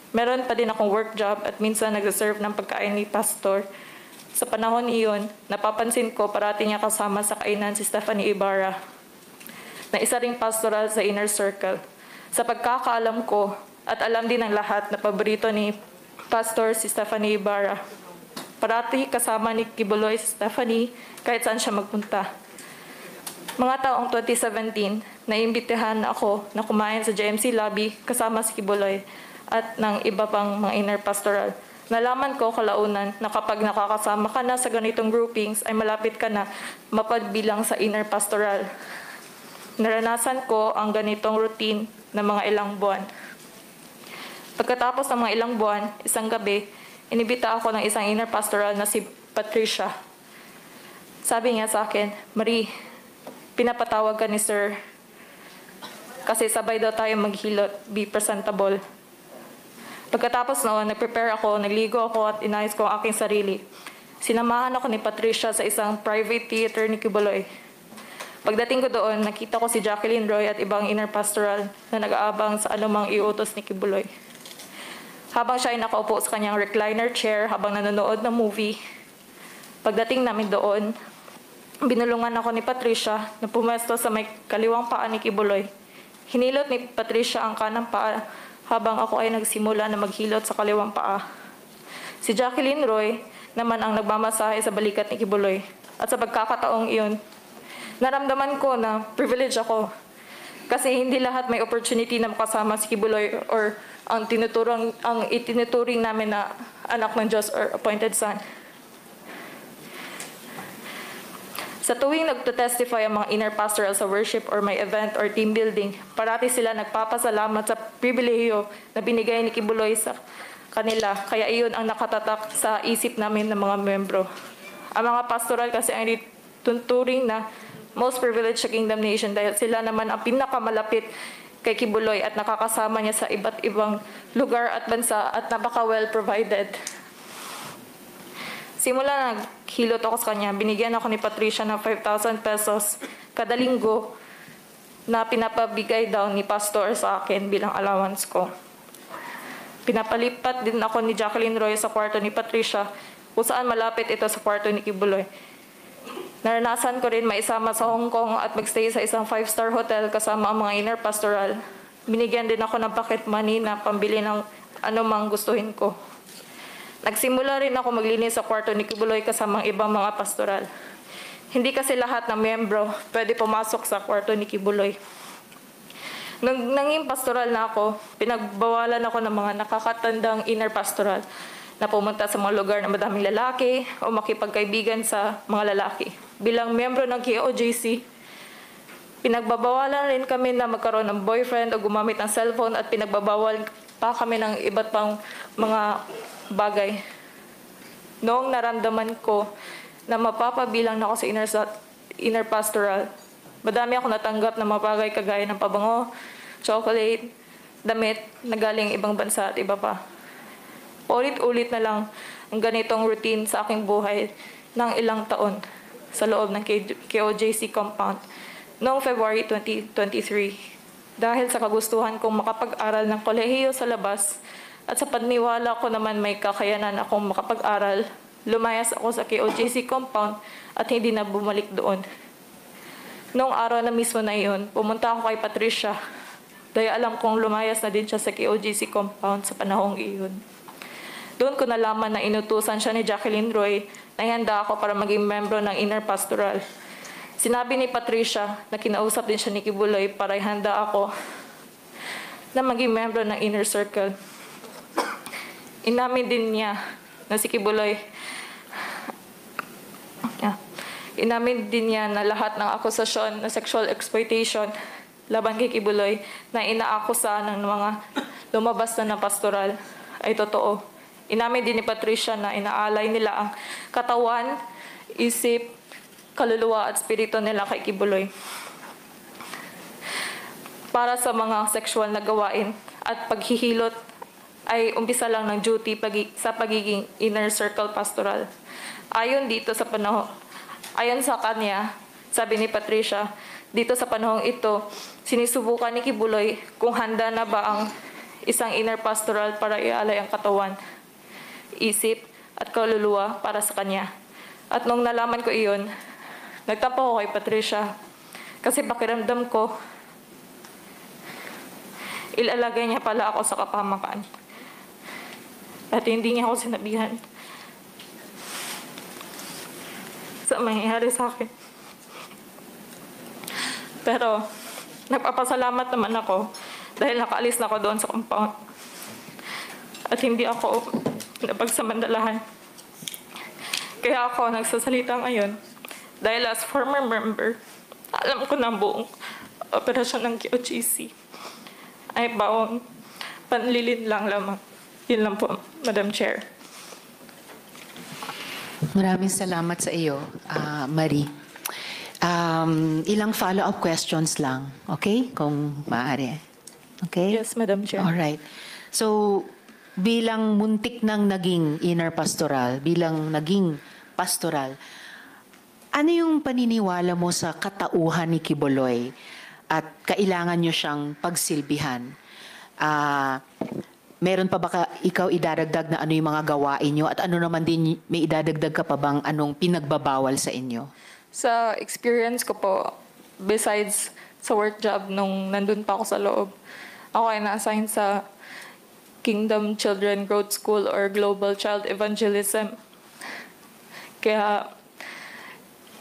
Meron pa din akong work job at minsan nag-serve ng pagkain ni pastor. Sa panahon iyon, napapansin ko parati niya kasama sa kainan si Stephanie Ibarra, na isa ring pastoral sa inner circle. Sa pagkakaalam ko, at alam din ng lahat na paborito ni Pastor si Stephanie Ibarra. Parati kasama ni Kibuloy si Stephanie kahit saan siya magpunta. Mga taong 2017, naimbitahan ako na kumain sa JMC lobby kasama si Kibuloy at ng iba pang mga inner pastoral. Nalaman ko kalaunan na kapag nakakasama ka na sa ganitong groupings ay malapit ka na mapagbilang sa inner pastoral. Naranasan ko ang ganitong routine ng mga ilang buwan. Pagkatapos ng mga ilang buwan, isang gabi, inibita ako ng isang inner pastoral na si Patricia. Sabi niya sa akin, Marie, pinapatawag ka ni Sir kasi sabay daw tayo maghilot, be presentable. Pagkatapos noon, nag-prepare ako, nagligo ako at inayos ko ang aking sarili. Sinamahan ako ni Patricia sa isang private theater ni Kibuloy. Pagdating ko doon, nakita ko si Jacqueline Roy at ibang inner pastoral na nag-aabang sa anumang iutos ni Kibuloy. Habang siya ay nakaupo sa kanyang recliner chair habang nanonood ng movie. Pagdating namin doon, binulungan ako ni Patricia na pumesto sa may kaliwang paa ni Kibuloy. Hinilot ni Patricia ang kanang paa habang ako ay nagsimula na maghilot sa kaliwang paa. Si Jacqueline Roy naman ang nagmamasahe sa balikat ni Kibuloy. At sa pagkakataong iyon, naramdaman ko na privilege ako. Kasi hindi lahat may opportunity na makasama si Kibuloy or ang itinuturing namin na anak ng Diyos or appointed son. Sa tuwing nagtotestify ang mga inner pastoral sa worship or may event or team building, parati sila nagpapasalamat sa pribilehiyo na binigay ni Kibuloy sa kanila. Kaya iyon ang nakatatak sa isip namin ng mga membro. Ang mga pastoral kasi ang ituturing na most privileged sa Kingdom Nation dahil sila naman ang pinakamalapit kay Kibuloy at nakakasama niya sa iba't ibang lugar at bansa at napaka well provided. Simula naghilot ako sa kanya, binigyan ako ni Patricia ng 5,000 pesos kada linggo na pinapabigay daw ni pastor sa akin bilang allowance ko. Pinapalipat din ako ni Jacqueline Roy sa kwarto ni Patricia kung saan malapit ito sa kwarto ni Kibuloy. Naranasan ko rin maisama sa Hong Kong at magstay sa isang 5-star hotel kasama ang mga inner pastoral. Binigyan din ako ng pocket money na pambili ng anumang gustuhin ko. Nagsimula rin ako maglinis sa kwarto ni Kibuloy kasama ang ibang mga pastoral. Hindi kasi lahat ng membro pwede pumasok sa kwarto ni Kibuloy. Nung nanging pastoral na ako, pinagbawalan ako ng mga nakakatandang inner pastoral na pumunta sa mga lugar na madaming lalaki o makipagkaibigan sa mga lalaki. Bilang miyembro ng KOJC, pinagbabawalan rin kami na magkaroon ng boyfriend o gumamit ng cellphone at pinagbabawal pa kami ng iba't pang mga bagay. Noong naramdaman ko na mapapabilang na ako sa inner pastoral, madami ako natanggap na mga bagay kagaya ng pabango, chocolate, damit na galing ibang bansa at iba pa. Ulit-ulit na lang ang ganitong routine sa aking buhay ng ilang taon sa loob ng KOJC compound noong February 2023. Dahil sa kagustuhan kong makapag-aral ng kolehiyo sa labas at sa paniwala ko naman may kakayanan akong makapag-aral, lumayas ako sa KOJC compound at hindi na bumalik doon. Noong araw na mismo na iyon, pumunta ako kay Patricia Dahil alam kong lumayas na din siya sa KOGC compound sa panahong iyon. Doon ko nalaman na inutusan siya ni Jacqueline Roy na ihanda ako para maging membro ng Inner Pastoral. Sinabi ni Patricia na kinausap din siya ni Kibuloy para ihanda ako na maging membro ng Inner Circle. Inamin din niya na si Kibuloy Inamin din niya na lahat ng akusasyon na sexual exploitation laban kay Kibuloy na inaakusa ng mga lumabas na pastoral ay totoo. Inamin din ni Patricia na inaalay nila ang katawan, isip, kaluluwa at spirito nila kay Kibuloy para sa mga sexual na gawain at paghihilot ay umpisa lang ng duty sa pagiging inner circle pastoral. Ayon sa kanya, sabi ni Patricia, dito sa panahong ito, sinisubukan ni Kibuloy kung handa na ba ang isang inner pastoral para ialay ang katawan, isip at kaluluwa para sa kanya. At nung nalaman ko iyon, nagtampo ko kay Patricia kasi pakiramdam ko, ilalagay niya pala ako sa kapamakan. At hindi niya ako sinabihan sa mangyayari sa akin. Pero nagpapasalamat naman ako dahil nakaalis na ako doon sa compound. At hindi ako napagsamandalahan. Kaya ako nagsasalita ngayon dahil as former member, alam ko na ang buong operasyon ng KOGC ay bawang panlilin lang lamang. Yun lang po, Madam Chair. Maraming salamat sa iyo, Marie. Ilang follow-up questions lang, okay? Kung maaari. Okay? Yes, Madam Chair. Alright. So, bilang muntik nang naging inner pastoral, bilang naging pastoral, ano yung paniniwala mo sa katauhan ni Kibuloy at kailangan nyo siyang pagsilbihan? Meron pa ba ikaw idaragdag na ano yung mga gawain nyo at ano naman din may idadagdag ka pa bang anong pinagbabawal sa inyo? Sa experience ko po, besides sa work job nung nandun pa ako sa loob, ako ay na-assign sa Kingdom Children Growth School or Global Child Evangelism. Kaya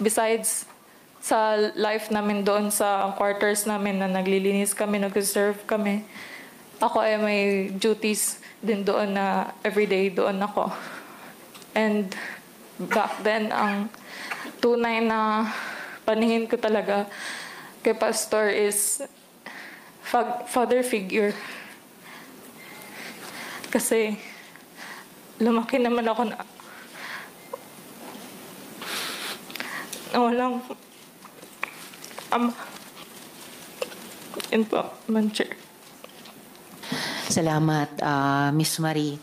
besides sa life namin doon sa quarters namin na naglilinis kami, nag-serve kami, ako ay may duties din doon na everyday doon ako. And back then, ang tunay na paningin ko talaga kay Pastor is father figure. Kasi lumaki naman ako na walang ama. Yun po, Madam Chair. Salamat, Miss Marie.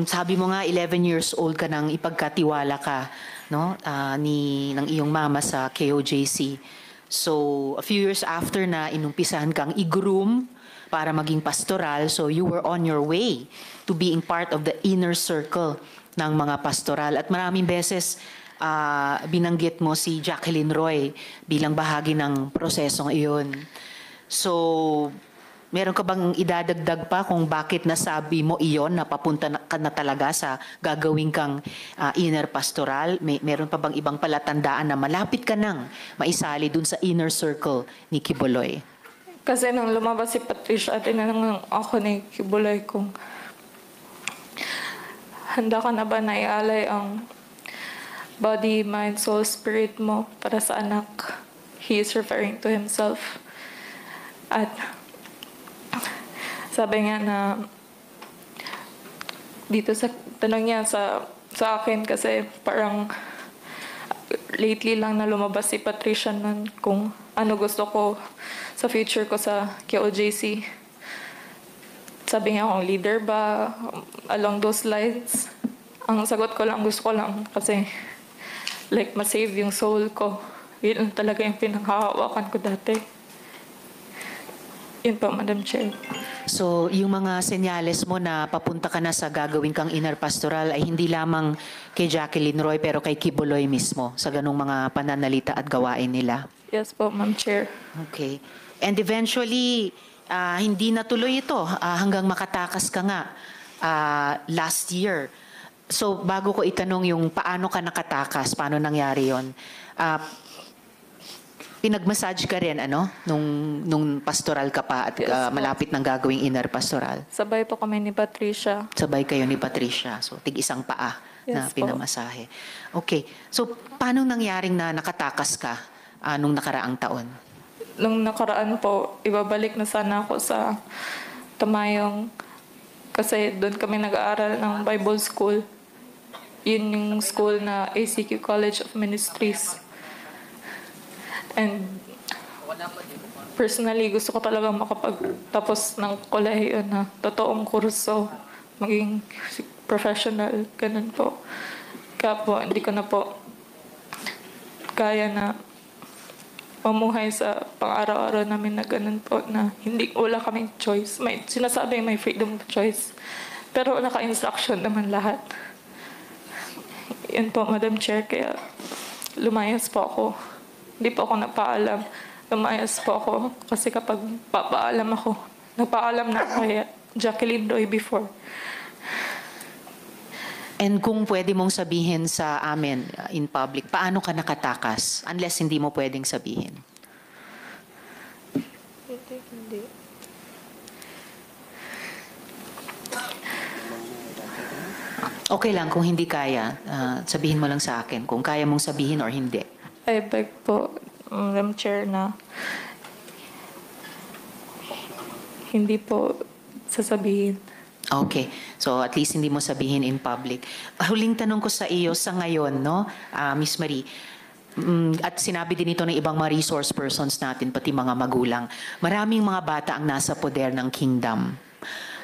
Sabi mo nga 11 years old ka nang ipagkatiwala ka, no, ng iyong mama sa KOJC. So a few years after na inumpisahan kang i-groom para maging pastoral, so you were on your way to being part of the inner circle ng mga pastoral. At maraming beses binanggit mo si Jacqueline Roy bilang bahagi ng prosesong iyon. So meron ka bang idadagdag pa kung bakit nasabi mo iyon na papunta ka na talaga sa gagawin kang inner pastoral? Meron pa bang ibang palatandaan na malapit ka nang maisali dun sa inner circle ni Kibuloy? Kasi nung lumabas si Patricia, tinanong ako ni Kibuloy kung handa ka na ba na ialay ang body, mind, soul, spirit mo para sa anak. He is referring to himself. At sabi niya na dito sa tanong niya sa akin kasi parang lately lang na lumabas si Patricia nun kung ano gusto ko sa future ko sa KOJC. Sabi niya kung leader ba, along those lines. Ang sagot ko lang, gusto ko lang kasi like ma-save yung soul ko. Yun talaga yung pinanghahawakan ko dati. Yun po, Madam Chair. So, yung mga senyales mo na papunta ka na sa gagawin kang inner pastoral ay hindi lamang kay Jacqueline Roy pero kay Kibuloy mismo sa ganung mga pananalita at gawain nila. Yes po, Ma'am Chair. Okay. And eventually, hindi natuloy ito hanggang makatakas ka nga last year. So bago ko itanong yung paano ka nakatakas, paano nangyari yon? Pinagmassage ka rin nung pastoral ka pa at Yes, po. malapit ng gagawing inner pastoral. Sabay po kami ni Patricia. Sabay kayo ni Patricia. So tig-isang paa na Yes, po. pinamasahe. Okay. So paano nangyaring na nakatakas ka nung nakaraang taon? Nung nakaraan po, ibabalik na sana ako sa Tamayong kasi doon kami nag-aaral ng Bible School. Yun yung school na ACQ College of Ministries. And personally, gusto ko talaga makapagtapos ng kolehiyo na totoong kurso, maging professional, ganun po. Kaya po, hindi ko na po kaya na mamuhay sa pang-araw-araw namin na ganun po na wala kaming choice. Sinasabi may freedom of choice. Pero naka-instruction naman lahat. Yan po, Madam Chair, kaya lumayas po ako. Hindi po ako napaalam. Lumayas po ako kasi kapag papaalam ako, nagpaalam na ako kay Jacqueline Roy before. And kung pwede mong sabihin sa amin in public, paano ka nakatakas? Unless hindi mo pwedeng sabihin. Hindi. Okay lang, kung hindi kaya, sabihin mo lang sa akin kung kaya mong sabihin or hindi. I beg po, Madam Chair, na hindi po sasabihin. Okay. So at least hindi mo sabihin in public. Huling tanong ko sa iyo sa ngayon, no, Miss Marie, at sinabi din ito ng ibang mga resource persons natin, pati mga magulang, maraming mga bata ang nasa poder ng kingdom.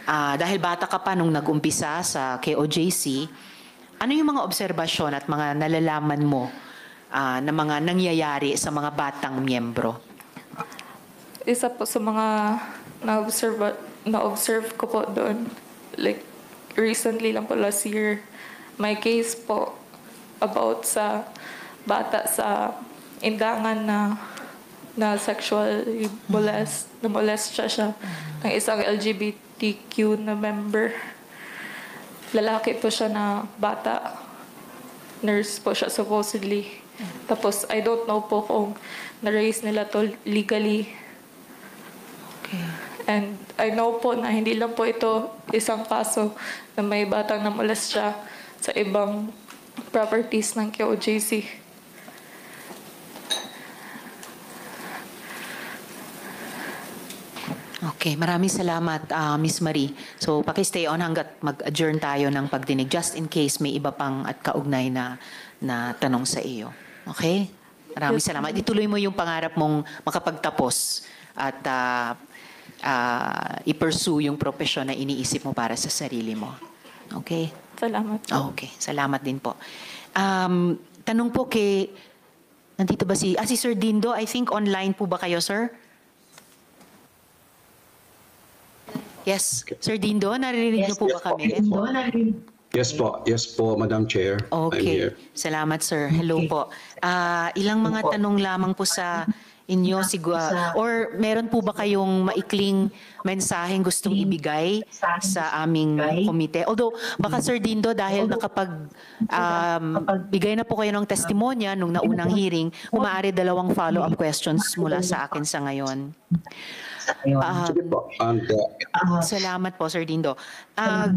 Dahil bata ka pa nung nag-umpisa sa KOJC, ano yung mga obserbasyon at mga nalalaman mo na mga nangyayari sa mga batang miyembro? Isa po sa mga na-observe ko po doon, like recently lang po last year, may case po about sa bata sa Indangan na sexually molest siya ng isang LGBTQ na member. Lalaki po siya na bata. Nurse po siya supposedly. Tapos I don't know po kung na-raise nila to legally. Okay. And I know po na hindi lang po ito isang kaso na may batang namolest siya sa ibang properties ng KOJC. Okay, maraming salamat, Miss Marie. So, paki-stay on hanggat mag-adjourn tayo ng pagdinig just in case may iba pang at kaugnay na tanong sa iyo. Okay? Maraming salamat. Ituloy mo yung pangarap mong makapagtapos at i-pursue yung profesyon na iniisip mo para sa sarili mo. Okay? Salamat po. Okay, salamat din po. Tanong po kay, nandito ba si Sir Dindo? I think online po ba kayo, sir? Yes, Sir Dindo, naririnig niyo po ba kami? Yes po, Madam Chair. I'm Okay, here. salamat sir. Hello po. Ilang mga tanong lamang po sa inyo siguro, or meron po ba kayong maikling mensaheng gustong ibigay sa aming komite? Although, baka Sir Dindo, dahil bigay na po kayo ng testimonya nung naunang hearing, maaari 2 follow-up questions mula sa akin sa ngayon. Sige po. And, Salamat po, Sir Dindo.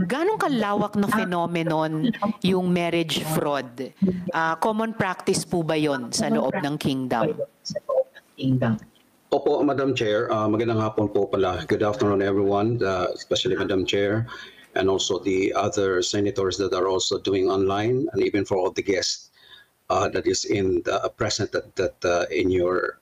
Ganong kalawak na phenomenon yung marriage fraud? Common practice po ba yon sa loob ng kingdom? Opo, Madam Chair. Magandang hapon po pala. Good afternoon, everyone, especially Madam Chair, and also the other senators that are also doing online, and even for all the guests that is present in your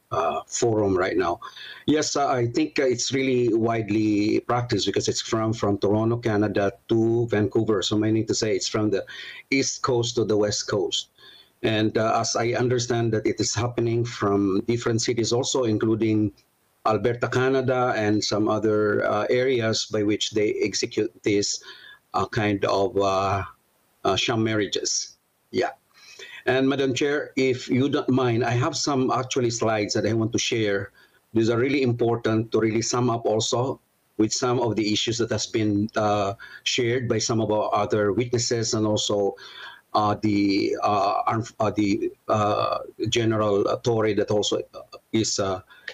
forum right now. Yes, I think it's really widely practiced because it's from Toronto, Canada to Vancouver. So meaning to say it's from the East Coast to the West Coast. And as I understand that it is happening from different cities also, including Alberta, Canada, and some other areas by which they execute this kind of sham marriages. Yeah. And Madam Chair, if you don't mind, I have some actually slides that I want to share these are really important to really sum up also with some of the issues that has been shared by some of our other witnesses, and also the General Torre that also is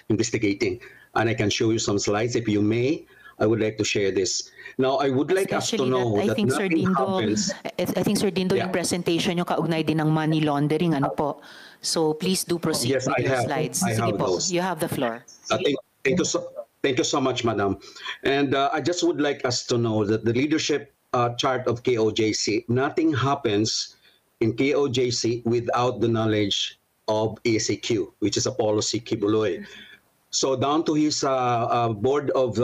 investigating. And I can show you some slides if you may. I would like to share this. Now, I would like us to Especially know that I that think Sir nothing Dindo, happens. I think Sir Dindo, Yeah. yung presentation yung kaugnay din ng money laundering, ano po. So please do proceed Yes, with I your have. slides. I Sige have po, those. you have the floor. Thank you so much, Madam. And I just would like us to know that the leadership chart of KOJC, nothing happens in KOJC without the knowledge of ASAQ, which is Apollo C. Kibuloy. So down to his board of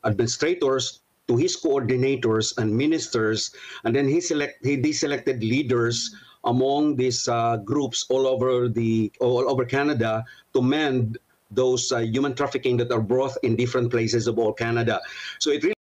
administrators, to his coordinators and ministers, and then he deselected leaders among these groups all over Canada to mend those human trafficking that are brought in different places of all Canada. So it really